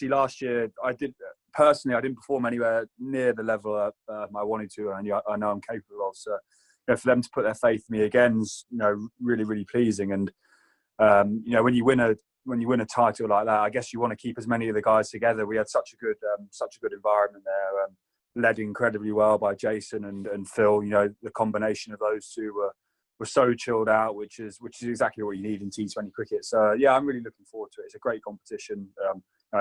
last year I didn't perform anywhere near the level I wanted to, and I know I'm capable of. So, for them to put their faith in me again is, really, really pleasing. And when you win a title like that, I guess you want to keep as many of the guys together. We had such a good environment there, led incredibly well by Jason and Phil. The combination of those two were so chilled out, which is exactly what you need in T20 cricket. So yeah, I'm really looking forward to it. It's a great competition,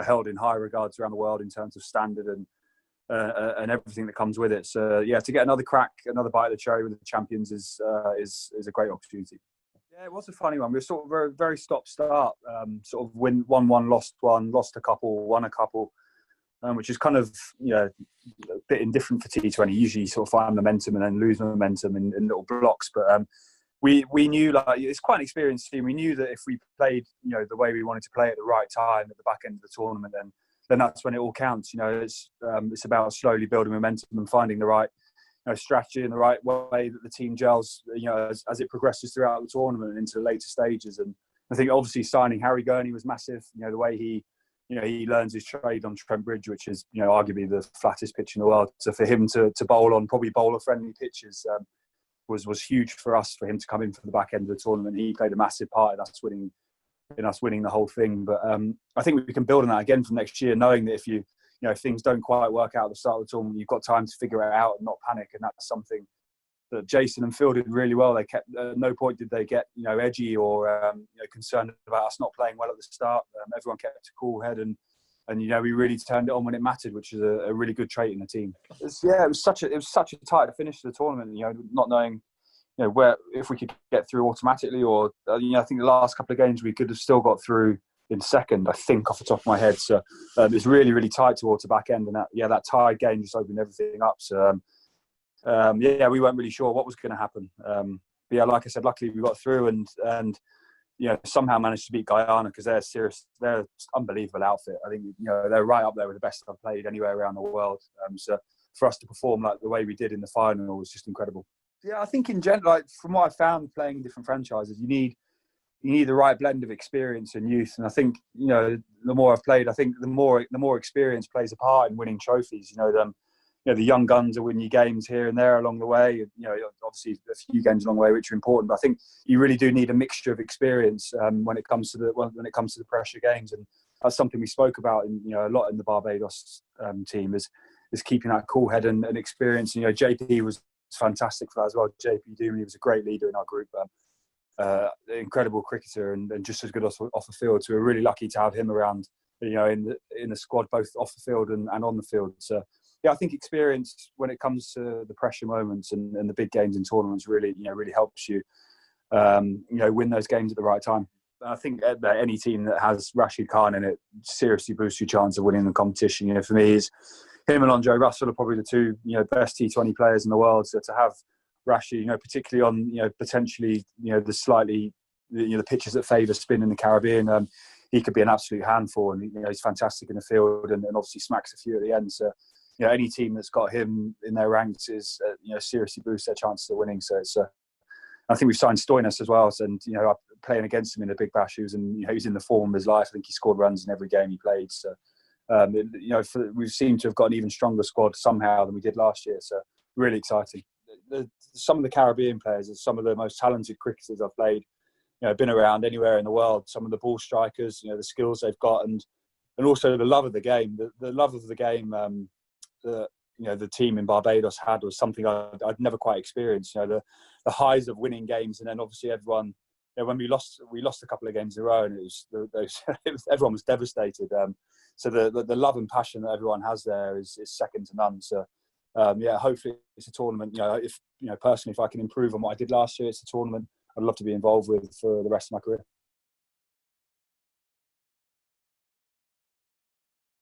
held in high regards around the world in terms of standard and everything that comes with it. So yeah, to get another bite of the cherry with the champions is a great opportunity. Yeah, it was a funny one. We were sort of very, very stop-start. Sort of won one, lost one, lost a couple, won a couple, which is kind of a bit indifferent for T20. Usually, you sort of find momentum and then lose momentum in little blocks. But we knew, like, it's quite an experienced team. We knew that if we played the way we wanted to play at the right time at the back end of the tournament, then that's when it all counts. It's about slowly building momentum and finding the right strategy and the right way that the team gels, as it progresses throughout the tournament and into the later stages. And I think obviously signing Harry Gurney was massive. The way he learns his trade on Trent Bridge, which is arguably the flattest pitch in the world. So for him to bowl on probably bowler-friendly pitches was huge for us. For him to come in for the back end of the tournament, he played a massive part in us winning the whole thing. But I think we can build on that again from next year, knowing that if things don't quite work out at the start of the tournament, you've got time to figure it out and not panic. And that's something that Jason and Phil did really well. They kept, at no point did they get edgy or concerned about us not playing well at the start. Everyone kept a cool head and we really turned it on when it mattered, which is a really good trait in the team. It was such a tight finish to the tournament. Not knowing where, if we could get through automatically, or I think the last couple of games we could have still got through in second, I think, off the top of my head. So it was really, really tight towards the back end, and that tied game just opened everything up. So we weren't really sure what was going to happen. But yeah, like I said, luckily we got through and somehow managed to beat Guyana, because they're serious. They're an unbelievable outfit. I think they're right up there with the best I've played anywhere around the world. So for us to perform like the way we did in the final was just incredible. Yeah, I think in general, like, from what I found playing different franchises, you need the right blend of experience and youth. And I think the more I've played, I think the more experience plays a part in winning trophies. The young guns are winning games here and there along the way. Obviously a few games along the way which are important, but I think you really do need a mixture of experience when it comes to the pressure games. And that's something we spoke about a lot in the Barbados team is keeping that cool head and experience. JP was fantastic for that as well. JP Doomley was a great leader in our group. Incredible cricketer and just as good off the field. So we're really lucky to have him around, in the squad, both off the field and on the field. So yeah, I think experience when it comes to the pressure moments and the big games in tournaments really helps you, win those games at the right time. I think that any team that has Rashid Khan in it seriously boosts your chance of winning the competition. For me, him and Andre Russell are probably the two best T20 players in the world. So to have Rashid, particularly on potentially the slightly the pitches that favour spin in the Caribbean, he could be an absolute handful, and he's fantastic in the field and obviously smacks a few at the end. So any team that's got him in their ranks is seriously boosts their chances of winning. So it's I think we've signed Stoinis as well, and playing against him in the Big Bash, he was in the form of his life. I think he scored runs in every game he played. So we seem to have got an even stronger squad somehow than we did last year. So really exciting. Some of the Caribbean players are some of the most talented cricketers I've played. Been around anywhere in the world. Some of the ball strikers, the skills they've got, and also the love of the game. The love of the game that the team in Barbados had was something I'd never quite experienced. The highs of winning games, and then obviously everyone. When we lost a couple of games in a row, and everyone was devastated. So the love and passion that everyone has there is second to none. So hopefully it's a tournament. Personally, if I can improve on what I did last year, it's a tournament I'd love to be involved with for the rest of my career.